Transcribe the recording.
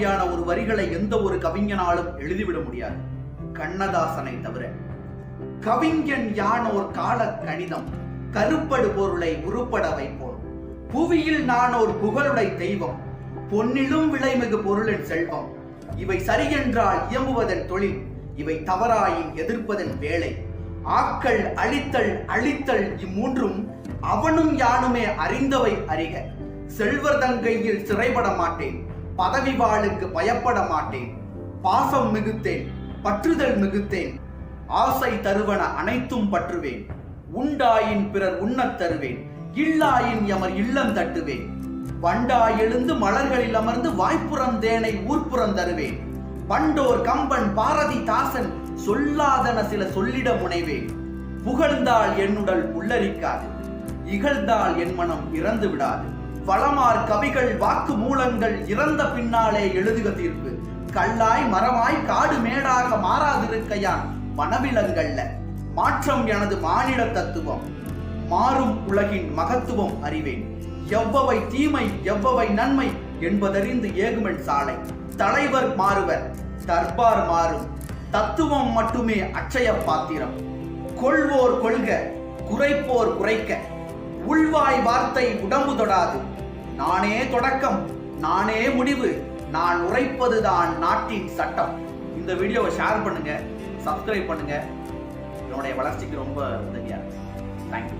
மாதிரியான ஒரு வரிகளை எந்த ஒரு கவிஞனாலும் எழுதிவிட முடியாது, கண்ணதாசனை தவிர. கவிஞன் யானோர் கால கணிதம், கருப்படு பொருளை உருப்பட வைப்போம். புவியில் நானோர் புகழுடை தெய்வம், பொன்னிலும் விலைமிகு பொருளின் செல்வம். இவை சரியென்றால் இயம்புவதன் தொழில், இவை தவறாயின் எதிர்ப்பதன் வேலை. ஆக்கள் அழித்தல் அழித்தல் இம்மூன்றும் அவனும் யானுமே அறிந்தவை அறிக. செல்வர் தங்கையில் சிறைப்பட மாட்டேன், பதவி வாளுக்கு பயப்பட மாட்டேன். பாசம் மிகுத்தேன், பற்றுதல் மிகுத்தேன், ஆசை தருவன அனைத்தும் பற்றுவேன். உண்டாயின் பிறர் உண்ணத் தருவேன், இல்லாயின் எமர் இல்லம் தட்டுவேன். வண்டாய் எழுந்து மலர்களில் அமர்ந்து வாய்ப்புறந்தேனை ஊர்ப்புறம் தருவேன். பண்டோர் கம்பன் பாரதிதாசன் சொல்லாதன சில சொல்லிட முனைவேன். புகழ்ந்தால் என்னுடல் உள்ளரிக்காது, இகழ்ந்தால் என் மனம் இறந்து விடாது. வளமார் கவிகள் வாக்கு மூலங்கள் இறந்த பின்னாலே எழுதுக தீர்ப்பு. கல்லாய் மரமாய் காடு மேடாக மாறாதிருக்கையான் மனவிலங்கல்ல. மாற்றம் எனது மானிட தத்துவம், மாறும் உலகின் மகத்துவம் அறிவேன். எவ்வவை தீமை எவ்வவை நன்மை என்பதறிந்து ஏகுமென் சாலை. தலைவர் மாறுவர், தர்பார் மாறும், தத்துவம் மட்டுமே அட்சய பாத்திரம். கொள்வோர் கொள்க, குறைப்போர் குறைக்க, உள்வாய் வார்த்தை உடம்பு தொடாது. நானே தொடக்கம், நானே முடிவு, நான் உரைப்பதுதான் நாட்டின் சட்டம். இந்த வீடியோவை ஷேர் பண்ணுங்க, சப்ஸ்கிரைப் பண்ணுங்க, என்னுடைய வளர்ச்சிக்கு ரொம்ப உதவியா இருக்கு. தேங்க்யூ.